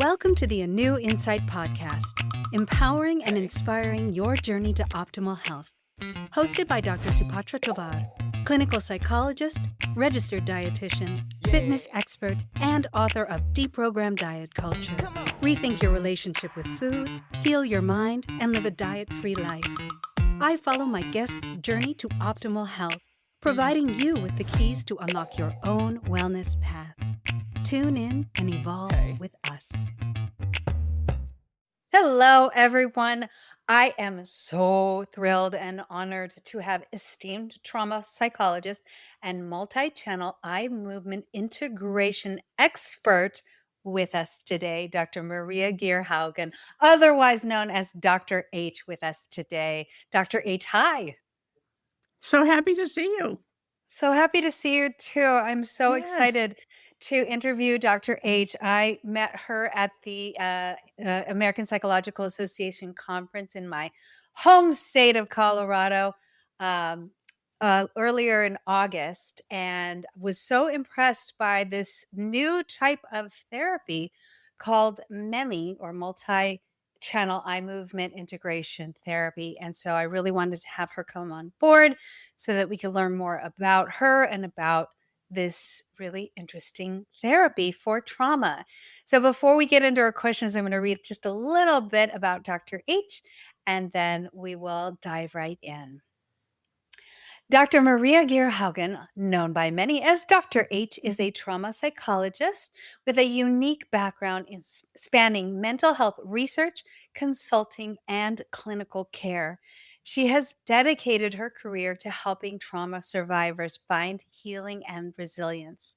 Welcome to the ANEW Insight Podcast, empowering and inspiring your journey to optimal health. Hosted by Dr. Supatra Tovar, clinical psychologist, registered dietitian, fitness expert, and author of Deprogram Diet Culture. Rethink your relationship with food, heal your mind, and live a diet-free life. I follow my guests' journey to optimal health, providing you with the keys to unlock your own wellness path. Tune in and evolve with us. Hello, everyone. I am so thrilled and honored to have esteemed trauma psychologist and multi-channel eye movement integration expert with us today, Dr. Maria Gear Haugen, otherwise known as Dr. H, with us today. Dr. H, hi. So happy to see you. So happy to see you too. I'm so Yes. excited to interview Dr. H. I met her at the American Psychological Association conference in my home state of Colorado earlier in August, and was so impressed by this new type of therapy called MEMI, or Multichannel Eye Movement Integration Therapy. And so I really wanted to have her come on board so that we could learn more about her and about this really interesting therapy for trauma. So before we get into our questions, I'm going to read just a little bit about Dr. H, and then we will dive right in. Dr. Maria Gear Haugen, known by many as Dr. H, is a trauma psychologist with a unique background in spanning mental health research, consulting, and clinical care. She has dedicated her career to helping trauma survivors find healing and resilience.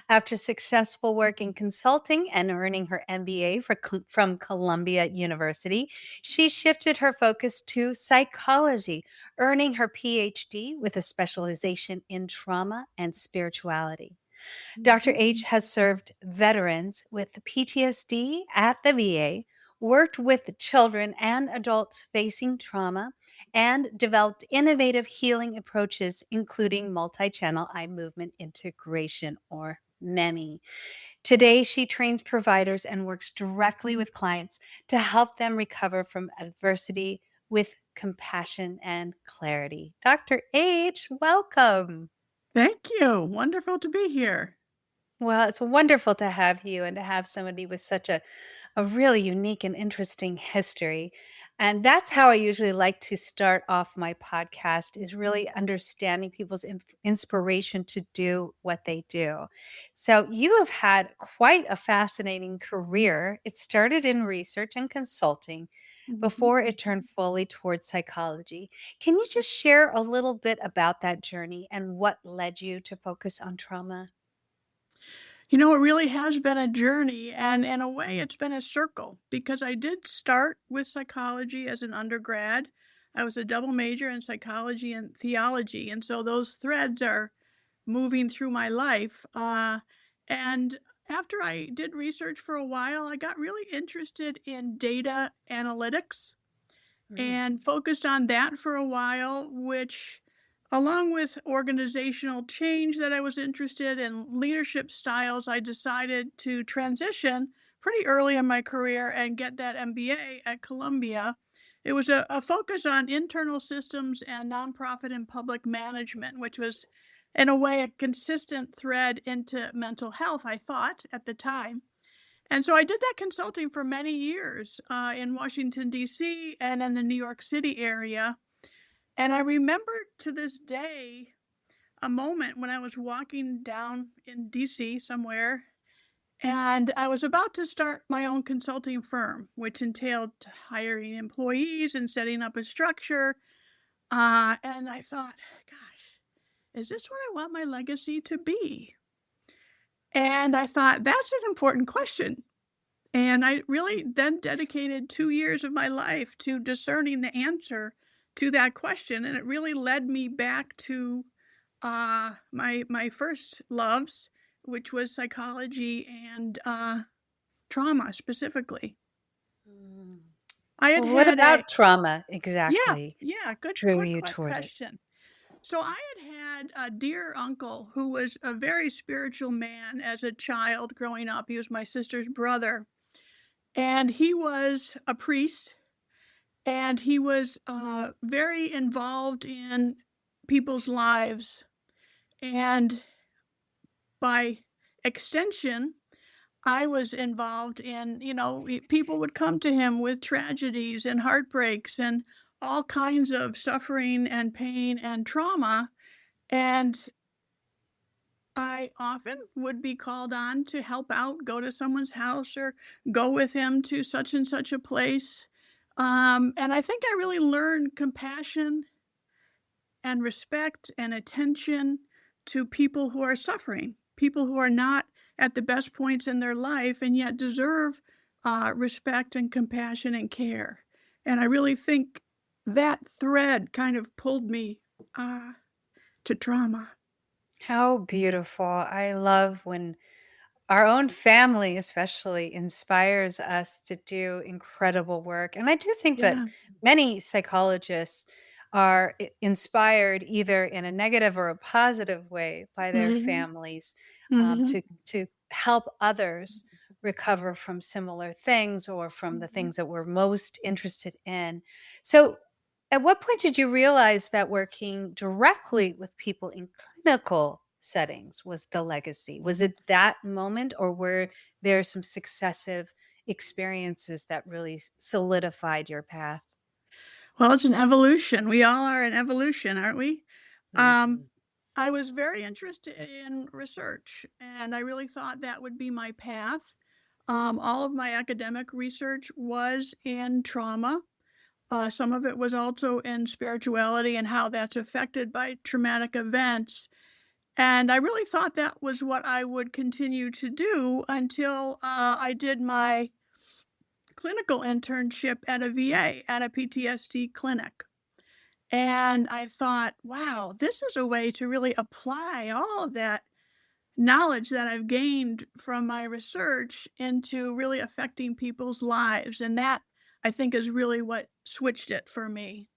After successful work in consulting and earning her MBA from Columbia University, she shifted her focus to psychology, earning her PhD with a specialization in trauma and spirituality. Dr. H has served veterans with PTSD at the VA, worked with children and adults facing trauma, and developed innovative healing approaches, including multi-channel eye movement integration, or MEMI. Today, she trains providers and works directly with clients to help them recover from adversity with compassion and clarity. Dr. H, welcome. Thank you. Wonderful to be here. Well, it's wonderful to have you and to have somebody with such a really unique and interesting history. And that's how I usually like to start off my podcast, is really understanding people's inspiration to do what they do. So you have had quite a fascinating career. It started in research and consulting before it turned fully towards psychology. Can you just share a little bit about that journey and what led you to focus on trauma? You know, it really has been a journey, and in a way, it's been a circle, because I did start with psychology as an undergrad. I was a double major in psychology and theology, and so those threads are moving through my life. And after I did research for a while, I got really interested in data analytics and focused on that for a while, which, along with organizational change that I was interested in, leadership styles, I decided to transition pretty early in my career and get that MBA at Columbia. It was a focus on internal systems and nonprofit and public management, which was, in a way, a consistent thread into mental health, I thought, at the time. And so I did that consulting for many years in Washington, D.C. and in the New York City area. And I remember to this day a moment when I was walking down in D.C. somewhere, and I was about to start my own consulting firm, which entailed hiring employees and setting up a structure. And I thought, gosh, is this what I want my legacy to be? And I thought, that's an important question. And I really then dedicated 2 years of my life to discerning the answer to that question. And it really led me back to my first loves, which was psychology and trauma specifically. Well, what about trauma exactly? Good drew you toward question. So I had a dear uncle who was a very spiritual man as a child growing up. He was my sister's brother. and he was a priest, and he was, very involved in people's lives, and by extension, I was involved in, people would come to him with tragedies and heartbreaks and all kinds of suffering and pain and trauma, and I often would be called on to help out, go to someone's house or go with him to such and such a place. And I think I really learned compassion and respect and attention to people who are suffering, people who are not at the best points in their life and yet deserve respect and compassion and care. And I really think that thread kind of pulled me uh, to trauma. How beautiful. I love when our own family especially inspires us to do incredible work. And I do think that Yeah. many psychologists are inspired either in a negative or a positive way by their Hmm. families, Hmm. to help others recover from similar things or from the Mhm. things that we're most interested in. So at what point did you realize that working directly with people in clinical settings was the legacy? Was it that moment, or were there some successive experiences that really solidified your path? Well, it's an evolution. We all are an evolution, aren't we? Um, Mhm. I was very interested in research, and I really thought that would be my path. All of my academic research was in trauma. Some of it was also in spirituality and how that's affected by traumatic events. And I really thought that was what I would continue to do until I did my clinical internship at a VA, at a PTSD clinic. And I thought, wow, this is a way to really apply all of that knowledge that I've gained from my research into really affecting people's lives. And that, I think, is really what switched it for me.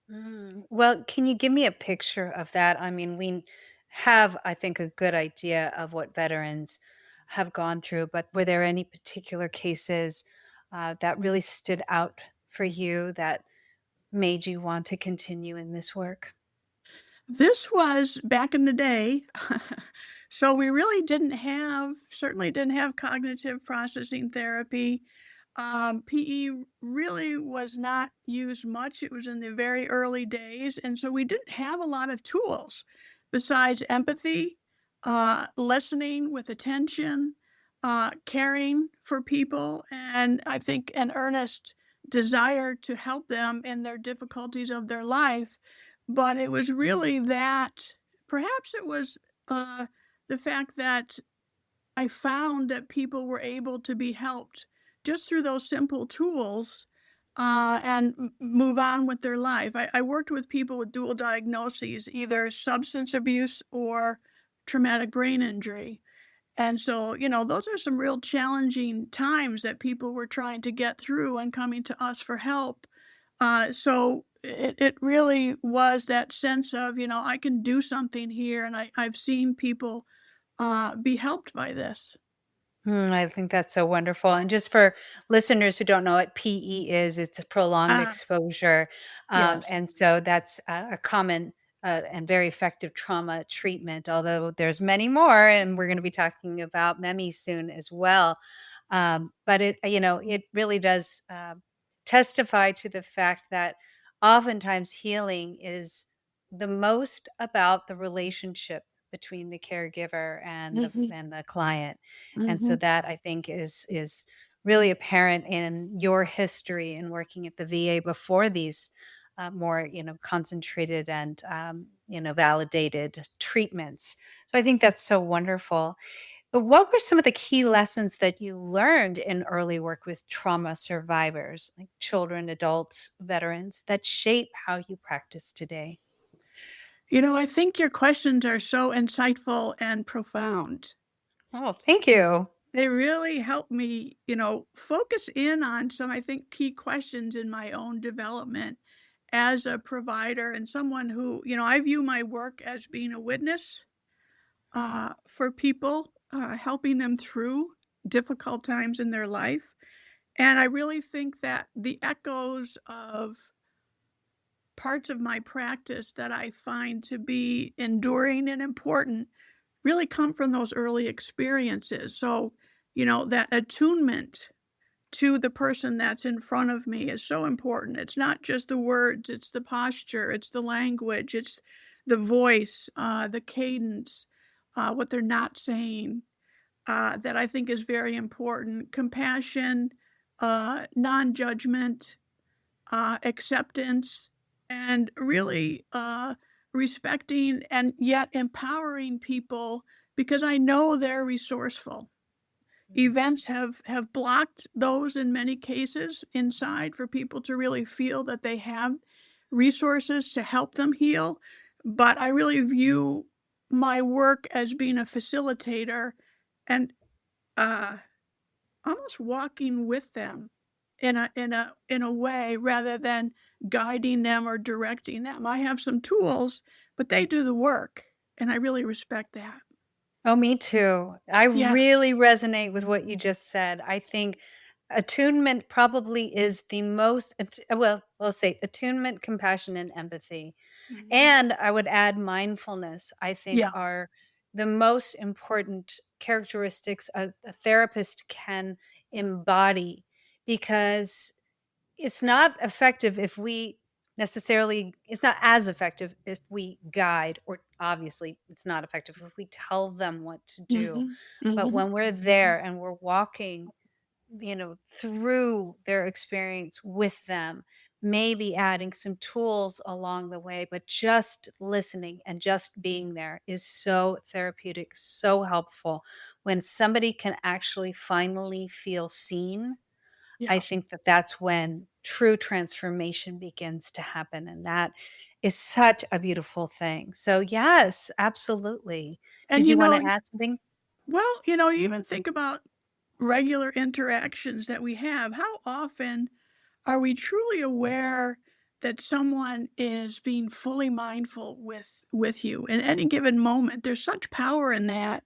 Well, can you give me a picture of that? I mean, we have, I think, a good idea of what veterans have gone through, but were there any particular cases that really stood out for you that made you want to continue in this work? This was back in the day. So we really certainly didn't have cognitive processing therapy. PE really was not used much. It was in the very early days. And so we didn't have a lot of tools besides empathy, listening with attention, caring for people, and I think an earnest desire to help them in their difficulties of their life. But it was really that perhaps it was, the fact that I found that people were able to be helped just through those simple tools, and move on with their life. I worked with people with dual diagnoses, either substance abuse or traumatic brain injury. And so, those are some real challenging times that people were trying to get through and coming to us for help. So it really was that sense of, I can do something here, and I've seen people be helped by this. I think that's so wonderful. And just for listeners who don't know what PE is, it's a prolonged Ah, exposure. yes. And so that's a common and very effective trauma treatment, although there's many more. And we're going to be talking about MEMI soon as well. But it really does testify to the fact that oftentimes healing is the most about the relationship between the caregiver and the Mhm, and the client. And so mhm. that I think is really apparent in your history in working at the VA before these more concentrated and validated treatments. So I think that's so wonderful. But what were some of the key lessons that you learned in early work with trauma survivors, like children, adults, veterans, that shape how you practice today? I think your questions are so insightful and profound. Oh, thank you. They really help me, focus in on some, I think, key questions in my own development as a provider and someone who, I view my work as being a witness for people, helping them through difficult times in their life. And I really think that the echoes of parts of my practice that I find to be enduring and important really come from those early experiences. So, that attunement to the person that's in front of me is so important. It's not just the words, it's the posture, it's the language, it's the voice, the cadence, what they're not saying, that I think is very important. Compassion, non judgment, acceptance, and really respecting and yet empowering people because I know they're resourceful. Events have blocked those in many cases inside for people to really feel that they have resources to help them heal, but I really view my work as being a facilitator and, uh, almost walking with them in a way rather than guiding them or directing them. I have some tools, but they do the work, and I really respect that. Oh, me too. I Yeah. really resonate with what you just said. I think attunement probably is the most, well, let's say attunement, compassion, and empathy. Mhm. And I would add mindfulness, I think, Yeah. are the most important characteristics a therapist can embody because it's not effective if we necessarily, it's not as effective if we guide, or obviously it's not effective if we tell them what to do. Mhm. But Mhm. when we're there and we're walking, through their experience with them, maybe adding some tools along the way, but just listening and just being there is so therapeutic, so helpful. When somebody can actually finally feel seen, I Yeah. think that that's when true transformation begins to happen. And that is such a beautiful thing. So, yes, absolutely. And, Did you want to add something? you even think about regular interactions that we have. How often are we truly aware that someone is being fully mindful with you in any given moment? There's such power in that.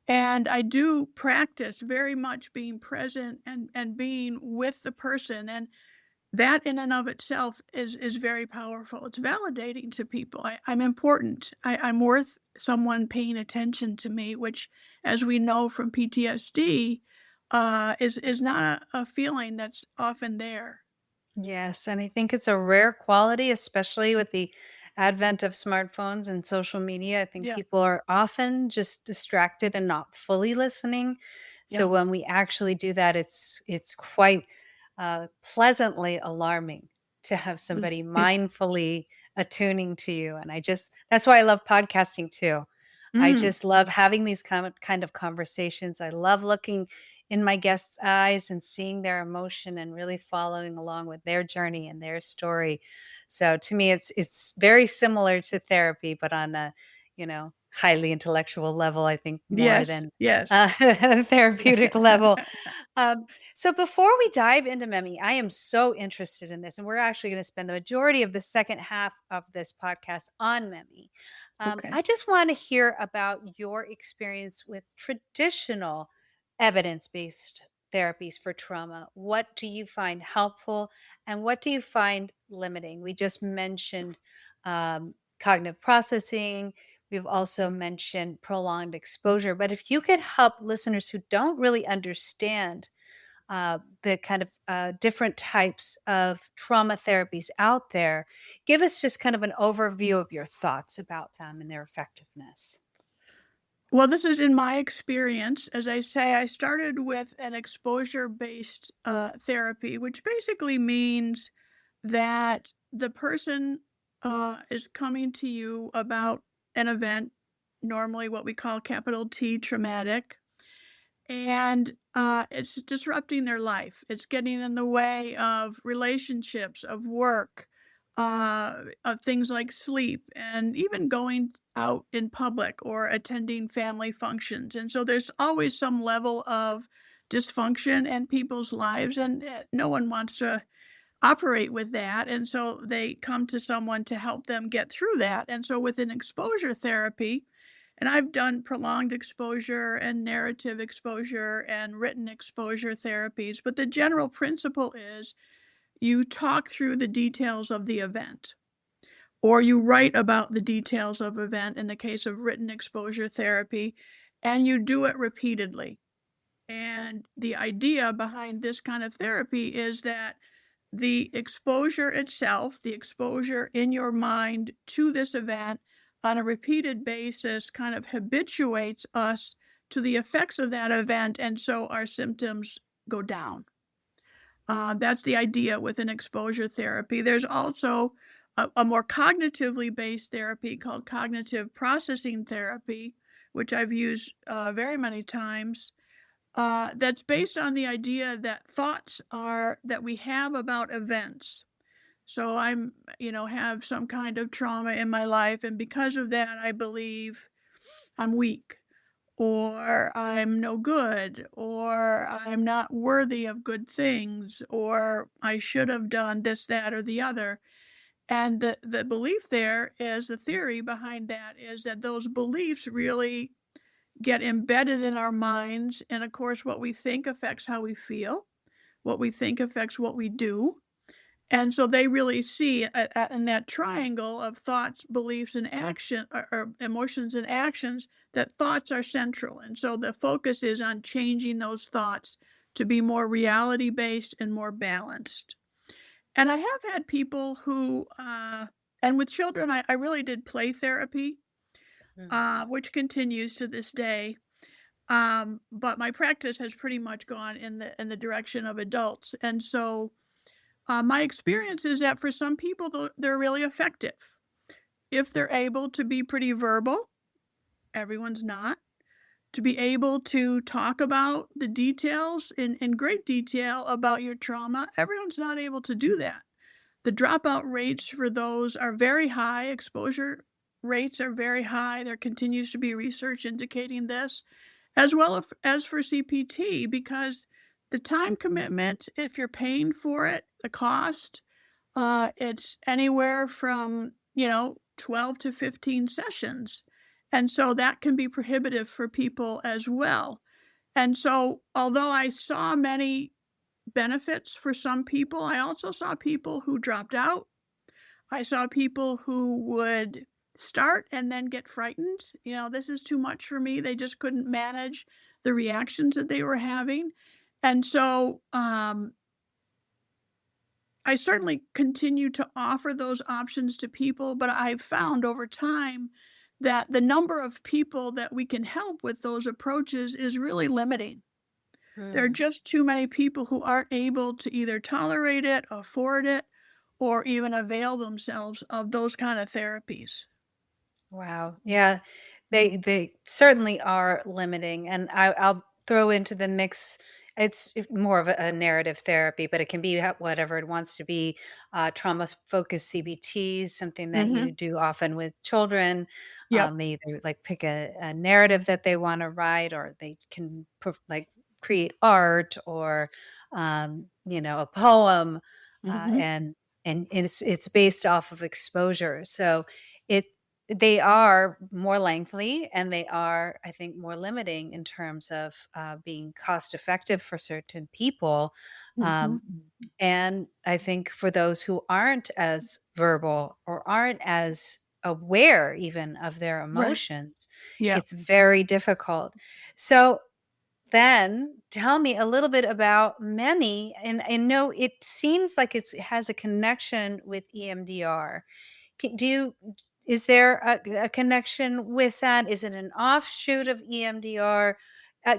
And I do practice very much being present and being with the person. And that in and of itself is very powerful. It's validating to people. I'm important. I'm worth someone paying attention to me, which, as we know from PTSD, is not a feeling that's often there. Yes, and I think it's a rare quality, especially with the advent of smartphones and social media. I think Yeah, people are often just distracted and not fully listening. So yeah, when we actually do that, it's quite pleasantly alarming to have somebody it's mindfully attuning to you. And that's why I love podcasting too. I mm, just love having these kind of conversations. I love looking in my guests' eyes and seeing their emotion and really following along with their journey and their story. So to me, it's very similar to therapy, but on a highly intellectual level. I think more yes, than yes. therapeutic level. So before we dive into MEMI, I am so interested in this, and we're actually going to spend the majority of the second half of this podcast on MEMI. Okay. I just want to hear about your experience with traditional evidence based therapies for trauma. What do you find helpful and what do you find limiting? We just mentioned cognitive processing. We've also mentioned prolonged exposure. But if you could help listeners who don't really understand the kind of different types of trauma therapies out there, give us just kind of an overview of your thoughts about them and their effectiveness. Well, this is in my experience. As I say, I started with an exposure-based, therapy, which basically means that the person, is coming to you about an event, normally what we call capital T traumatic, and, it's disrupting their life. It's getting in the way of relationships, of work, of things like sleep, and even going out in public or attending family functions. And so there's always some level of dysfunction in people's lives, and no one wants to operate with that. And so they come to someone to help them get through that. And so with an exposure therapy, And I've done prolonged exposure and narrative exposure and written exposure therapies, but the general principle is you talk through the details of the event, or you write about the details of event in the case of written exposure therapy, and you do it repeatedly. And the idea behind this kind of therapy is that the exposure itself, the exposure in your mind to this event on a repeated basis kind of habituates us to the effects of that event. And so our symptoms go down. That's the idea with an exposure therapy. There's also a more cognitively based therapy called cognitive processing therapy, which I've used very many times. That's based on the idea that thoughts are that we have about events. So have some kind of trauma in my life, and because of that, I believe I'm weak, or I'm no good, or I'm not worthy of good things, or I should have done this, that, or the other. And the belief there is the theory behind that is that those beliefs really get embedded in our minds. And of course, what we think affects how we feel, what we think affects what we do. And so they really see in that triangle of thoughts, beliefs, and action, or emotions and actions, that thoughts are central. And so the focus is on changing those thoughts to be more reality based and more balanced. And I have had people and with children, I really did play therapy, Mm. which continues to this day. But my practice has pretty much gone in the direction of adults. And so my experience is that for some people, they're really effective. If they're able to be pretty verbal, everyone's not. To be able to talk about the details in great detail about your trauma, everyone's not able to do that. The dropout rates for those are very high, exposure rates are very high. There continues to be research indicating this, as well as for CPT, because the time commitment, if you're paying for it, the cost, it's anywhere from, 12 to 15 sessions. And so that can be prohibitive for people as well. And so, although I saw many benefits for some people, I also saw people who dropped out. I saw people who would start and then get frightened. This is too much for me. They just couldn't manage the reactions that they were having. And so I certainly continue to offer those options to people, but I've found over time that the number of people that we can help with those approaches is really limiting. There are Mm. just too many people who aren't able to either tolerate it, afford it, or even avail themselves of those kind of therapies. Wow. Yeah. They Mhm. they certainly are limiting, and I'll throw into the mix. It's more of a narrative therapy, but it can be whatever it wants to be. Trauma focused CBTs, something that you Mhm. do often with children. Yep. They either like pick a narrative that they want to write, or they can like create art, or a poem, uh, Mhm. and and it's based off of exposure. So it they are more lengthy, and they are, I think, more limiting in terms of being cost effective for certain people. Mhm. Um, and I think for those who aren't as verbal or aren't as aware even of their Right. emotions, Yep. it's very difficult. So then tell me a little bit about MEMI. And I know it seems like it has a connection with EMDR. Do you is there a connection with that? Is it an offshoot of EMDR?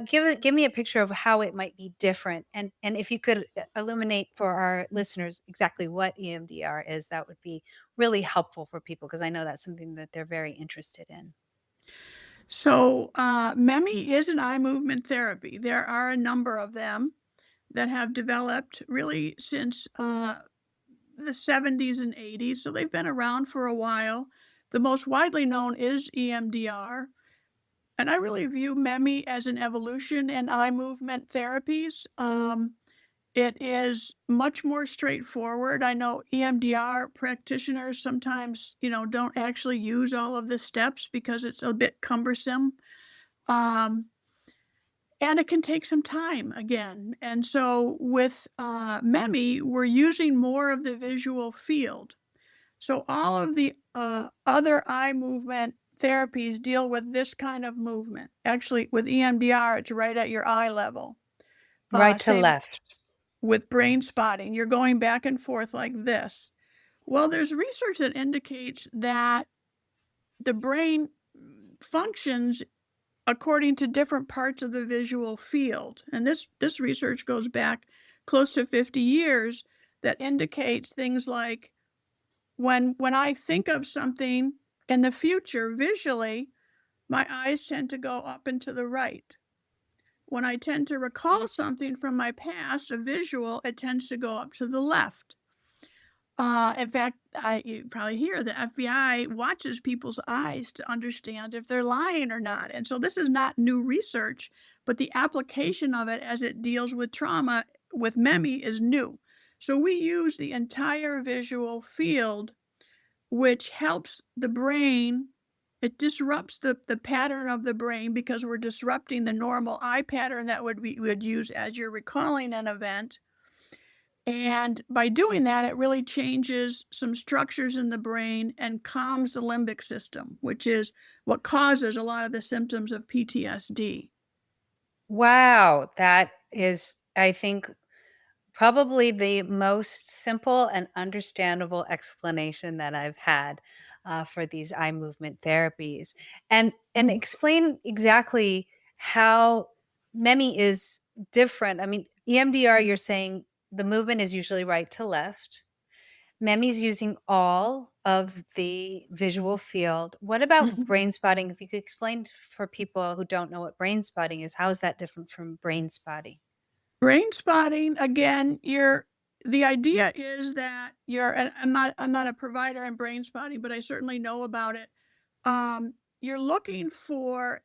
Give me a picture of how it might be different, and if you could illuminate for our listeners exactly what EMDR is, that would be really helpful for people because I know that's something that they're very interested in. So, MEMI is an eye movement therapy. There are a number of them that have developed really since the 70s and 80s. So they've been around for a while. The most widely known is EMDR. And I really view MEMI as an evolution in eye movement therapies. It is much more straightforward. I know EMDR practitioners sometimes, don't actually use all of the steps because it's a bit cumbersome. Um, and it can take some time again. And so with MEMI, we're using more of the visual field. So all of the other eye movement therapies deal with this kind of movement. Actually, with EMDR, it's right at your eye level. Right to Same left. with brain spotting. You're going back and forth like this. Well, there's research that indicates that the brain functions according to different parts of the visual field. And this research goes back close to 50 years that indicates things like when I think of something in the future visually, my eyes tend to go up and to the right. When I tend to recall something from my past, a visual, it tends to go up to the left. In fact, you probably hear the FBI watches people's eyes to understand if they're lying or not. And so this is not new research, but the application of it as it deals with trauma with MEMI is new. So we use the entire visual field, which helps the brain. It disrupts the pattern of the brain because we're disrupting the normal eye pattern that we would use as you're recalling an event. And by doing that, it really changes some structures in the brain and calms the limbic system, which is what causes a lot of the symptoms of PTSD. Wow, that is, I think, probably the most simple and understandable explanation that I've had for these eye movement therapies. And explain exactly how MEMI is different. I mean, EMDR, you're saying the movement is usually right to left. MEMI's using all of the visual field. What about Mhm. brain spotting? If you could explain for people who don't know what brain spotting is, how is that different from brain spotting? Brain spotting, again, the idea is that and I'm not a provider in brain spotting, but I certainly know about it. You're looking for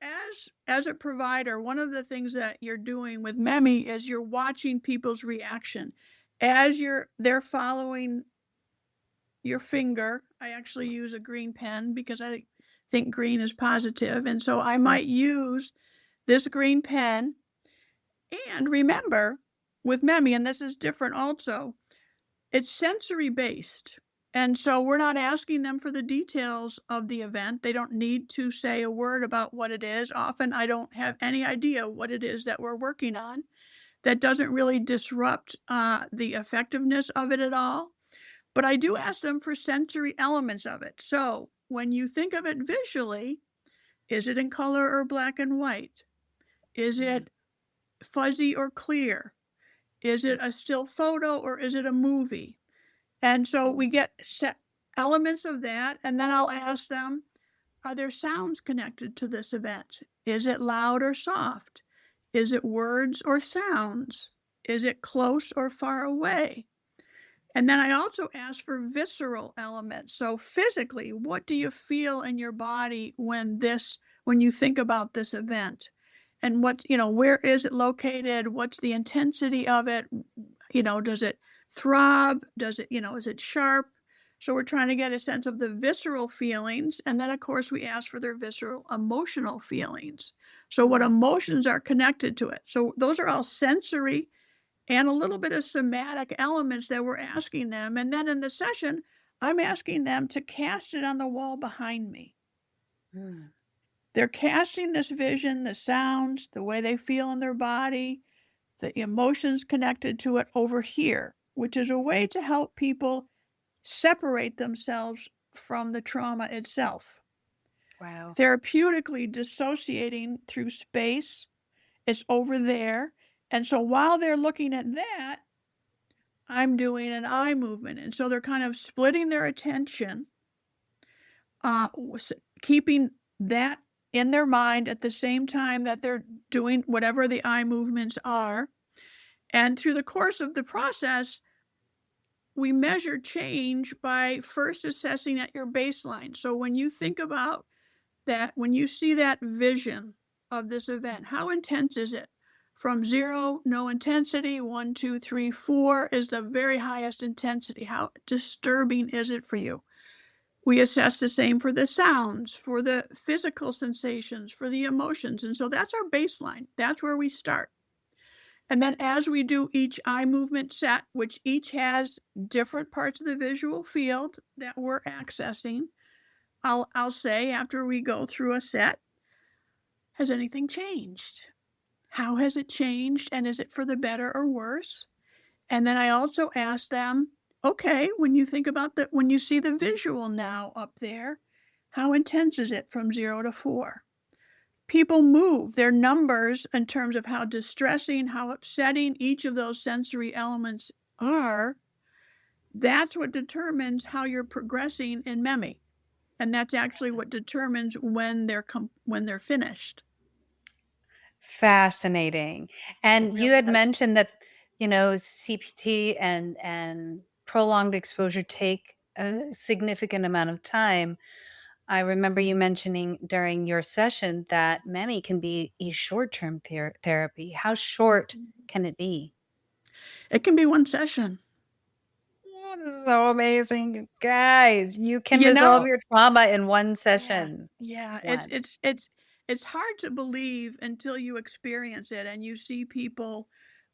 as a provider, one of the things that you're doing with MEMI is you're watching people's reaction as they're following your finger. I actually use a green pen because I think green is positive, and so I might use this green pen. And remember, with MEMI, and this is different also, it's sensory based. And so we're not asking them for the details of the event. They don't need to say a word about what it is. Often I don't have any idea what it is that we're working on. That doesn't really disrupt the effectiveness of it at all. But I do ask them for sensory elements of it. So when you think of it visually, is it in color or black and white? Is Mhm. it fuzzy or clear? Is it a still photo or is it a movie? And so we get set elements of that, and then I'll ask them, are there sounds connected to this event? Is it loud or soft? Is it words or sounds? Is it close or far away? And then I also ask for visceral elements. So physically, what do you feel in your body when you think about this event? And where is it located? What's the intensity of it? Does it throb? Is it sharp? So we're trying to get a sense of the visceral feelings. And then, of course, we ask for their visceral emotional feelings. So, what emotions are connected to it? So, those are all sensory and a little bit of somatic elements that we're asking them. And then in the session, I'm asking them to cast it on the wall behind me. Mm. They're casting this vision, the sounds, the way they feel in their body, the emotions connected to it over here, which is a way to help people separate themselves from the trauma itself. Wow. Therapeutically dissociating through space, it's over there. And so while they're looking at that, I'm doing an eye movement. And so they're kind of splitting their attention, keeping that in their mind at the same time that they're doing whatever the eye movements are. And through the course of the process, we measure change by first assessing at your baseline. So when you think about that, when you see that vision of this event, how intense is it? From 0, no intensity, 1, 2, 3, 4 is the very highest intensity. How disturbing is it for you? We assess the same for the sounds, for the physical sensations, for the emotions, and so that's our baseline. That's where we start. And then as we do each eye movement set, which each has different parts of the visual field that we're accessing, I'll say after we go through a set, has anything changed? How has it changed, and is it for the better or worse? And then I also ask them, okay, when you think about when you see the visual now up there, how intense is it from 0 to 4? People move. Their numbers in terms of how distressing, how upsetting each of those sensory elements are, that's what determines how you're progressing in MEMI. And that's actually what determines when they're finished. Fascinating. It And you really had is. mentioned that, CPT and prolonged exposure take a significant amount of time. I remember you mentioning during your session that MEMI can be a short-term therapy. How short can it be? It can be one session. Oh, this is so amazing, you guys. You can You resolve know, your trauma in one yeah, session. yeah. It's One. it's it's it's hard to believe until you experience it and you see people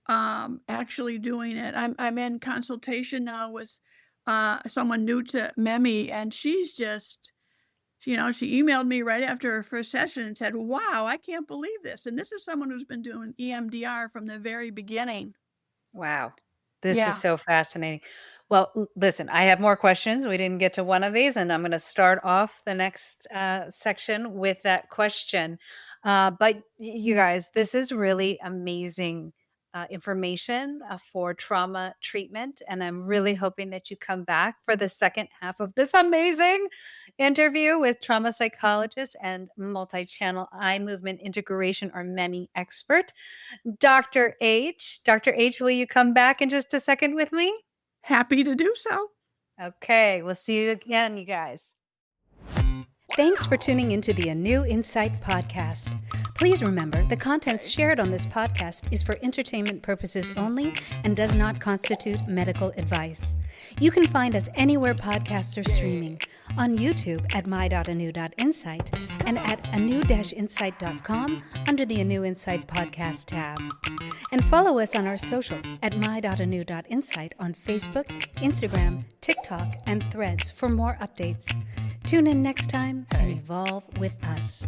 actually doing it. I'm in consultation now with someone new to MEMI, and she's just, she emailed me right after her first session and said, "Wow, I can't believe this." And this is someone who's been doing EMDR from the very beginning. Wow. This is Yeah. so fascinating. Well, listen, I have more questions. We didn't get to one of these, and I'm going to start off the next section with that question. But you guys, this is really amazing information for trauma treatment. And I'm really hoping that you come back for the second half of this amazing interview with trauma psychologist and multi channel eye movement integration or MEMI expert. Dr. H. Dr. H, will you come back in just a second with me? Happy to do so. Okay, we'll see you again, you guys. Thanks for tuning into the ANEW Insight Podcast. Please remember, the contents shared on this podcast is for entertainment purposes only and does not constitute medical advice. You can find us anywhere podcasts are streaming, on YouTube at my.anew.insight and at anew-insight.com under the ANEW Insight Podcast tab. And follow us on our socials at my.anew.insight on Facebook, Instagram, TikTok, and Threads for more updates. Tune in next time and evolve with us.